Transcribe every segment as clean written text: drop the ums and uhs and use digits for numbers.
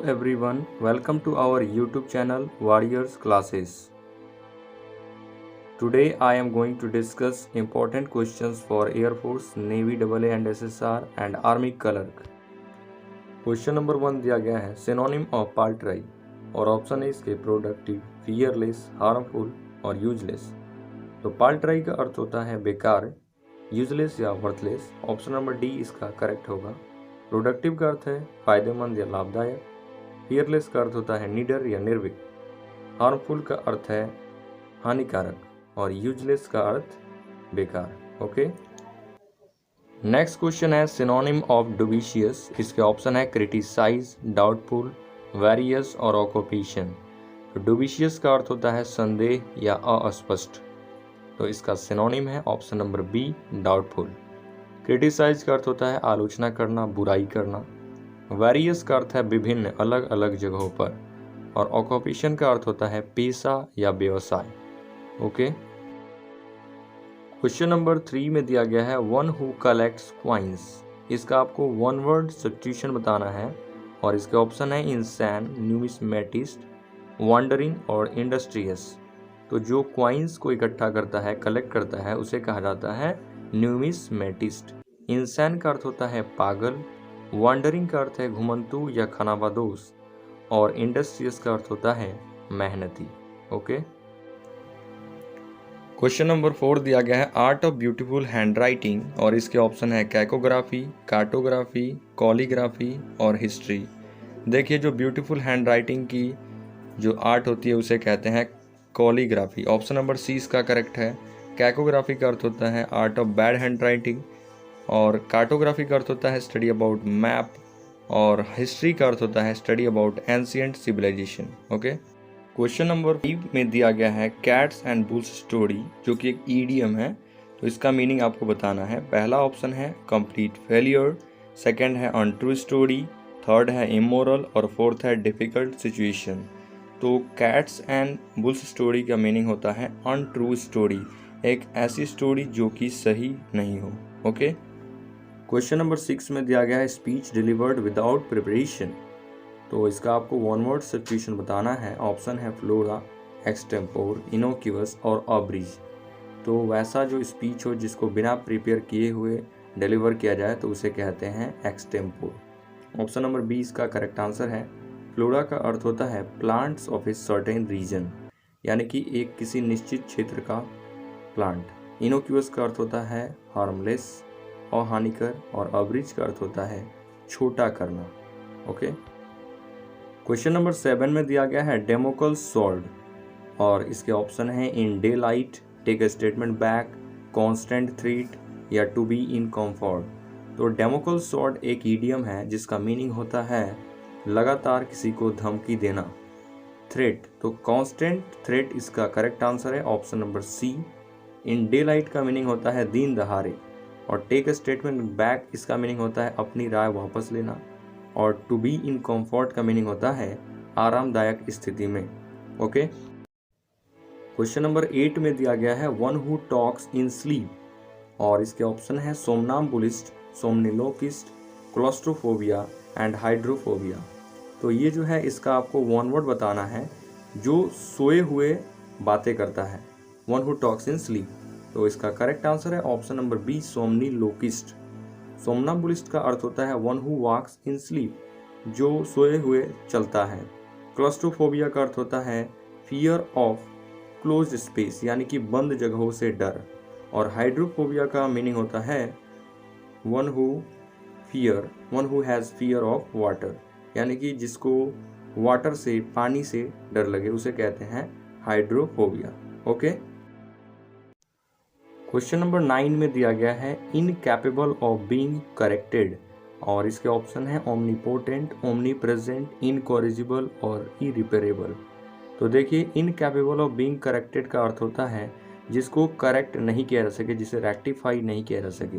everyone, welcome to our YouTube channel Warriors Classes. Today I am going to discuss important questions for Air Force, Navy AA and SSR and Army Clerk. Question number 1 दिया गया है synonym of पाल्ट्राई और option है इसके productive, fearless, harmful और useless. तो पाल्ट्राई का अर्थ होता है बेकार, यूजलेस या वर्थलेस। ऑप्शन नंबर डी इसका करेक्ट होगा। प्रोडक्टिव का अर्थ है फायदेमंद या लाभदायक, फियरलेस का अर्थ होता है निडर या निर्भीक, हार्मफुल का अर्थ है हानिकारक और यूजलेस का अर्थ बेकार। ओके, नेक्स्ट क्वेश्चन है सिनोनिम ऑफ डुबिशियस। इसके ऑप्शन है क्रिटिसाइज, डाउटफुल, वेरियस और ऑक्यूपेशन। तो डुबिशियस का अर्थ होता है संदेह या अस्पष्ट, तो इसका सिनोनिम है option number B doubtful. Criticise का अर्थ होता है आलोचना करना, बुराई करना। वेरियस का अर्थ है विभिन्न, अलग अलग जगहों पर। और ऑक्यूपेशन का अर्थ होता है पेशा या व्यवसाय। ओके, क्वेश्चन नंबर 3 में दिया गया है वन हु कलेक्ट्स क्वाइंस। इसका आपको वन वर्ड सब्स्टिट्यूशन बताना है और इसके ऑप्शन है इंसैन, न्यूमिस्मेटिस्ट, वंडरिंग और इंडस्ट्रियस। तो जो क्वाइंस को इकट्ठा करता है, कलेक्ट करता है, उसे कहा जाता है न्यूमिस्मेटिस्ट। इंसैन का अर्थ होता है पागल, वंडरिंग का अर्थ है घुमंतु या खानाबदोश और इंडस्ट्रियस का अर्थ होता है मेहनती। ओके, क्वेश्चन नंबर 4 दिया गया है आर्ट ऑफ ब्यूटीफुल हैंडराइटिंग और इसके ऑप्शन है कैकोग्राफी, कार्टोग्राफी, कॉलीग्राफी और हिस्ट्री। देखिए, जो ब्यूटीफुल हैंडराइटिंग की जो आर्ट होती है उसे कहते हैं कॉलीग्राफी। ऑप्शन नंबर सी इसका करेक्ट है। कैकोग्राफी का अर्थ होता है आर्ट ऑफ बैड हैंडराइटिंग और कार्टोग्राफी का अर्थ होता है स्टडी अबाउट मैप और हिस्ट्री का अर्थ होता है study about ancient civilisation. Okay, question number 5 में दिया गया है कैट्स एंड बुल्स स्टोरी, जो कि एक ईडियम है। तो इसका मीनिंग आपको बताना है। पहला ऑप्शन है कंप्लीट फेलियर, सेकंड है अनट्रू स्टोरी, थर्ड है इमोरल और फोर्थ है डिफिकल्ट सिचुएशन। तो कैट्स एंड बुल्स स्टोरी का मीनिंग होता है अनट्रू स्टोरी, एक ऐसी स्टोरी जो कि सही नहीं हो। ओके, क्वेश्चन नंबर 6 में दिया गया है स्पीच डिलीवर्ड विदाउट प्रिपरेशन। तो इसका आपको वन वर्ड सब्स्टिट्यूशन बताना है। ऑप्शन है फ्लोरा, एक्सटेम्पोर, इनोक्यूअस और ऑब्रिज। तो वैसा जो स्पीच हो जिसको बिना प्रिपेयर किए हुए डिलीवर किया जाए तो उसे कहते हैं एक्सटेम्पोर। ऑप्शन नंबर बी इसका करेक्ट आंसर है। फ्लोरा का अर्थ होता है plants of a certain region, यानी कि एक किसी निश्चित क्षेत्र का प्लांट। इनोक्यूअस का अर्थ होता है हार्मलेस और हानिकर और ऑब्रिज का अर्थ होता है छोटा करना। ओके, क्वेश्चन नंबर 7 में दिया गया है डेमोकल स्वॉर्ड और इसके ऑप्शन है in daylight, take a statement back, constant threat या टू बी इन कम्फर्ट। तो डेमोकल स्वॉर्ड एक ईडियम है जिसका मीनिंग होता है लगातार किसी को धमकी देना। थ्रेट, तो कॉन्स्टेंट थ्रेट इसका करेक्ट आंसर है option number C. In daylight का मीनिंग होता है दिन दहाड़े और टेक अ स्टेटमेंट बैक इसका मीनिंग होता है अपनी राय वापस लेना और टू बी इन कम्फर्ट का मीनिंग होता है आरामदायक स्थिति में। ओके, क्वेश्चन नंबर 8 में दिया गया है one who talks in sleep और इसके ऑप्शन है सोमनाम्बुलिस्ट, सोमनिलोकिस्ट, क्लॉस्ट्रोफोबिया एंड हाइड्रोफोबिया। तो ये जो है इसका आपको वन वर्ड बताना है जो सोए हुए बातें करता है। One who talks in sleep, तो इसका करेक्ट आंसर है option number B somniloquist. Somnambulist का अर्थ होता है one who walks in sleep, जो सोए हुए चलता है। क्लॉस्ट्रोफोबिया का अर्थ होता है फियर ऑफ क्लोज्ड स्पेस, यानी कि बंद जगहों से डर। और हाइड्रोफोबिया का मीनिंग होता है one who has fear of water, यानी कि जिसको वाटर से, पानी से डर लगे उसे कहते हैं हाइड्रोफोबिया। ओके, क्वेश्चन नंबर 9 में दिया गया है इनकैपेबल ऑफ बीइंग करेक्टेड और इसके ऑप्शन है ओमनीपोटेंट, ओमनी प्रेजेंट, इनकॉरिजिबल और इरिपेरेबल। तो देखिए, इनकैपेबल ऑफ बीइंग करेक्टेड का अर्थ होता है जिसको करेक्ट नहीं किया जा सके, जिसे रेक्टिफाई नहीं किया जा सके,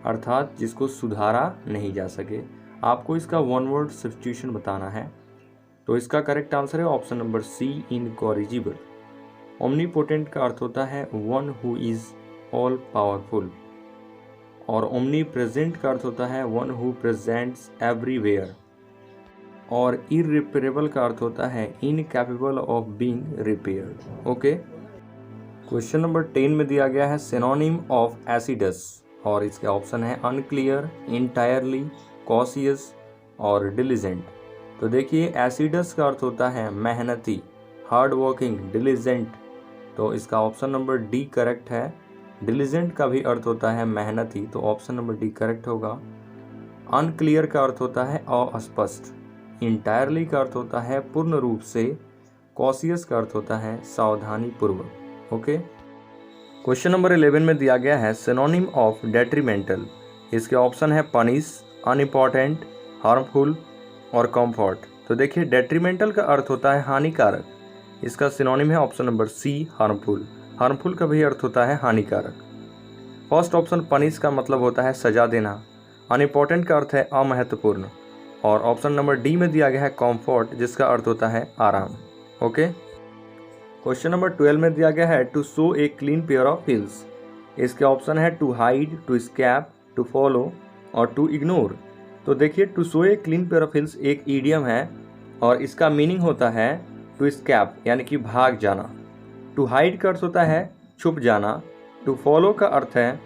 अर्थात जिसको सुधारा नहीं जा सके। आपको इसका वन वर्ड सब्स्टिट्यूशन बताना है। तो इसका करेक्ट आंसर है option number C incorrigible. Omnipotent का अर्थ होता है one who is all powerful और ओमनी प्रेजेंट का अर्थ होता है वन हु प्रेजेंट्स एवरीवेयर। और इररिपेरेबल का अर्थ होता है incapable of being repaired. Okay, question number 10 में दिया गया है सिनोनिम ऑफ एसिडस और इसके ऑप्शन है अनक्लियर, इंटायरली, कॉशियस और डिलीजेंट। तो देखिए एसिडस का अर्थ होता है मेहनती, हार्ड वर्किंग, डिलीजेंट, तो इसका ऑप्शन नंबर डी करेक्ट है। डिलीजेंट का भी अर्थ होता है मेहनती, तो ऑप्शन नंबर डी करेक्ट होगा। अनक्लियर का अर्थ होता है अस्पष्ट, इंटायरली का अर्थ होता है पूर्ण रूप से, कॉशियस का अर्थ होता है सावधानी पूर्वक। ओके, क्वेश्चन नंबर 11 में दिया गया है सिनोनिम ऑफ डेट्रीमेंटल। इसके ऑप्शन है पनिश, अनइम्पॉर्टेंट, हार्मफुल और कंफर्ट। तो देखिए डेट्रीमेंटल का अर्थ होता है हानिकारक, इसका सिनोनिम है option number C harmful. Harmful का भी अर्थ होता है हानिकारक। फर्स्ट ऑप्शन पनिश का मतलब होता है सजा देना, अनइम्पॉर्टेंट का अर्थ है अमहत्वपूर्ण, और ऑप्शन नंबर डी में दिया गया है कंफर्ट जिसका अर्थ होता है आराम। ओके, क्वेश्चन नंबर 12 में दिया गया है to show a clean pair of heels. इसके ऑप्शन है to hide, to escape, to follow और टू इग्नोर। तो देखिए to show a clean pair of heels एक ईडियम है और इसका मीनिंग होता है टू स्कैप यानी कि भाग जाना, टू हाइड का अर्थ होता है छुप जाना, टू फॉलो का अर्थ है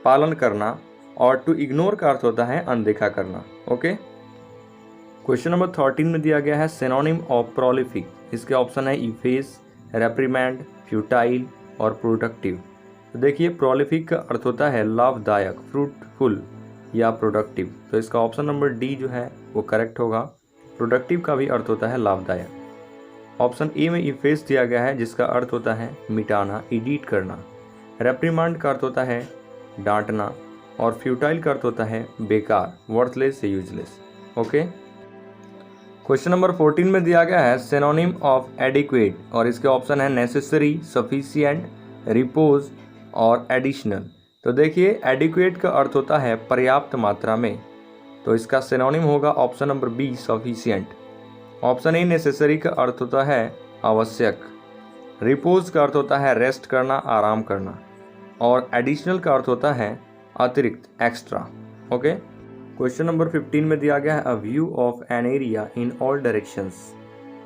पालन करना और टू इग्नोर का अर्थ होता है अनदेखा करना। ओके, क्वेश्चन नंबर 13 में दिया गया है सिनोनिम ऑफ प्रोलिफिक। इसके ऑप्शन है इफेस, रेप्रीमैंड, फ्यूटाइल और प्रोडक्टिव। तो देखिए प्रोलिफिक का अर्थ होता है लाभदायक, फ्रूटफुल या प्रोडक्टिव, तो इसका ऑप्शन नंबर डी जो है वो करेक्ट होगा। प्रोडक्टिव का भी अर्थ होता है लाभदायक। ऑप्शन ए में इफेस दिया गया है जिसका अर्थ होता है मिटाना, एडिट करना। रेप्रीमांड का अर्थ होता है डांटना और फ्यूटाइल का अर्थ होता है बेकार, वर्थलेस या यूजलेस। ओके, क्वेश्चन नंबर 14 में दिया गया है सिनोनिम ऑफ एडिक्वेट और इसके ऑप्शन है नेसेसरी, सफिशिएंट, रिपोज और एडिशनल। तो देखिए एडिक्वेट का अर्थ होता है पर्याप्त मात्रा में, तो इसका सिनोनिम होगा option number be sufficient. Option a necessary का अर्थ होता है आवश्यक, रिपोज का अर्थ होता है रेस्ट करना, आराम करना, और एडिशनल का अर्थ होता है अतिरिक्त, एक्स्ट्रा। ओके, क्वेश्चन नंबर 15 में दिया गया है a view of an area in all directions.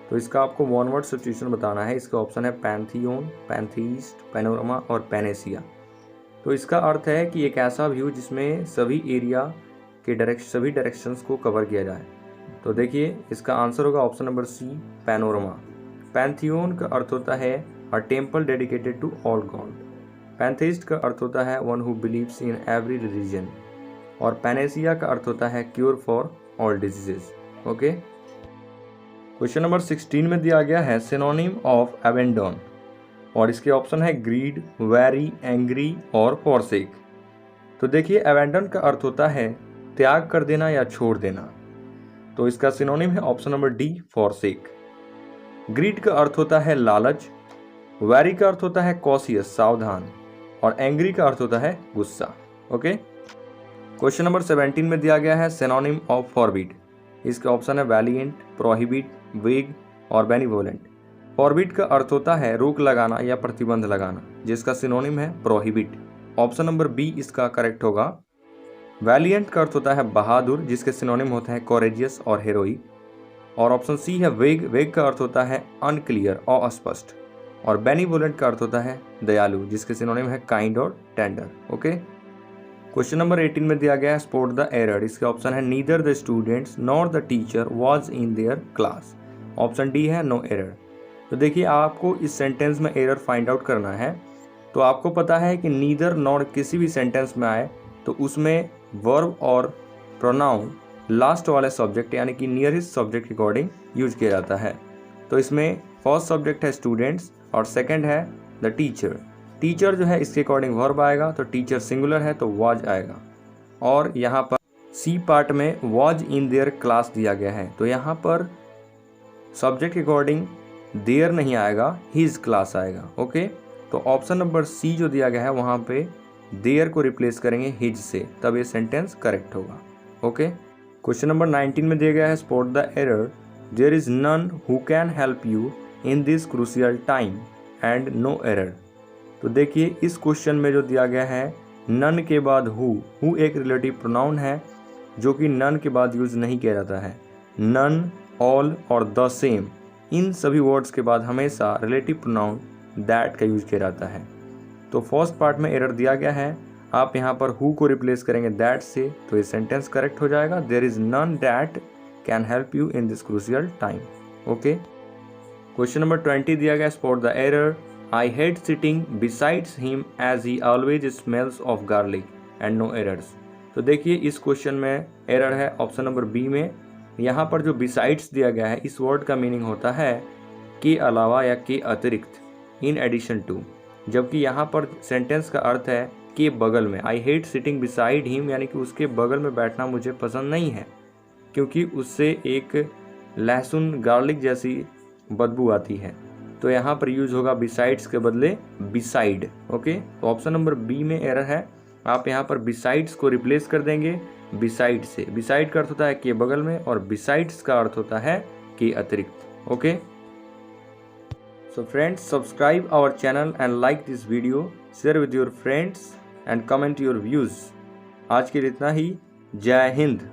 तो इसका आपको वन वर्ड सब्स्टिट्यूशन बताना है। इसका ऑप्शन है पैंथियोन, पैंथीस्ट, पैनोरमा और पैनेसिया। तो इसका अर्थ है कि एक ऐसा व्यू जिसमें सभी एरिया के सभी डायरेक्शंस को कवर किया जाए। तो देखिए इसका आंसर होगा option number C panorama. Pantheon का अर्थ होता है a temple dedicated to all god. Pantheist का अर्थ होता है one who believes in every religion, और पैनेसिया का अर्थ होता है cure for all diseases. Okay, question number 16 में दिया गया है सिनोनिम ऑफ अबेंडन और इसके ऑप्शन है ग्रीड, वेरी, एंग्री और फॉरसेक। तो देखिए अबेंडन का अर्थ होता है त्याग कर देना या छोड़ देना, तो इसका सिनोनिम है option number D forsake. Greed का अर्थ होता है लालच, वेरी का अर्थ होता है कॉशियस, सावधान, और एंग्री का अर्थ होता है गुस्सा। ओके, क्वेश्चन नंबर 17 में दिया गया है सिनोनिम ऑफ फॉरबिड। इसके ऑप्शन है वैलिएंट, प्रोहिबिट, वेग और बेनिवोलेंट। फॉरबिड का अर्थ होता है रोक लगाना या प्रतिबंध लगाना, जिसका सिनोनिम है प्रोहिबिट। ऑप्शन नंबर बी इसका करेक्ट होगा। वैलिएंट का अर्थ होता है बहादुर, जिसके सिनोनिम होता है कोरेजियस और हेरोइक, और ऑप्शन सी है वेग। वेग का अर्थ होता है अनक्लियर और अस्पष्ट, और बेनिवोलेंट का अर्थ होता है दयालु, जिसके सिनोनिम है काइंड और टेंडर। ओके, क्वेश्चन नंबर 18 में दिया गया है स्पॉट द एरर। इसके ऑप्शन है neither the students nor the teacher was in their class. Option D है नो एरर। तो देखिए आपको इस सेंटेंस में एरर फाइंड आउट करना है। तो आपको पता है कि नीदर नॉर किसी भी सेंटेंस में आए तो उसमें वर्ब और प्रोनाउन लास्ट वाले सब्जेक्ट यानी कि नियरेस्ट सब्जेक्ट के अकॉर्डिंग यूज किया जाता है। तो इसमें फर्स्ट सब्जेक्ट है स्टूडेंट्स और सेकंड है द टीचर। टीचर जो है इसके अकॉर्डिंग वर्ब आएगा, तो टीचर सिंगुलर है तो वाज आएगा, और यहाँ पर सी पार्ट में वाज इन देयर क्लास दिया गया है, तो यहाँ पर सब्जेक्ट के अकॉर्डिंग देयर नहीं आएगा, हिज क्लास आएगा। ओके, तो ऑप्शन नंबर सी जो दिया गया है वहाँ पे देयर को रिप्लेस करेंगे हिज से, तब ये सेंटेंस करेक्ट होगा। ओके, क्वेश्चन नंबर 19 में दिया गया है spot the error. There is none who can help you in this crucial time and no error. तो देखिए इस क्वेश्चन में जो दिया गया है नन के बाद हु एक रिलेटिव प्रोनाउन है जो कि नन के बाद यूज नहीं किया जाता है। नन ऑल और द सेम, इन सभी वर्ड्स के बाद हमेशा रिलेटिव प्रोनाउन दैट का यूज किया जाता है। तो फर्स्ट पार्ट में एरर दिया गया है, आप यहाँ पर हु को रिप्लेस करेंगे दैट से तो ये सेंटेंस करेक्ट हो जाएगा। There is none that can help you in this crucial time. Okay, question number 20 दिया गया, spot the error. I hate sitting besides him as he always smells of garlic and no errors. तो देखिए इस question में error है option number B में। यहाँ पर जो बिसाइड्स दिया गया है, इस वर्ड का मीनिंग होता है के अलावा या के अतिरिक्त, इन एडिशन टू, जबकि यहाँ पर सेंटेंस का अर्थ है के बगल में। आई हेट सिटिंग बिसाइड हिम यानी कि उसके बगल में बैठना मुझे पसंद नहीं है, क्योंकि उससे एक लहसुन गार्लिक जैसी बदबू आती है। तो यहाँ पर यूज होगा बिसाइड्स के बदले बिसाइड। ओके, तो ऑप्शन नंबर बी में एरर है। आप यहाँ पर बिसाइड्स को रिप्लेस कर देंगे बिसाइड से। बिसाइड का अर्थ होता है के बगल में और बिसाइड्स का अर्थ होता है के अतिरिक्त। Okay, so friends, subscribe our channel and like this video, share with your friends and comment your views। आज के लिए इतना ही। जय हिंद।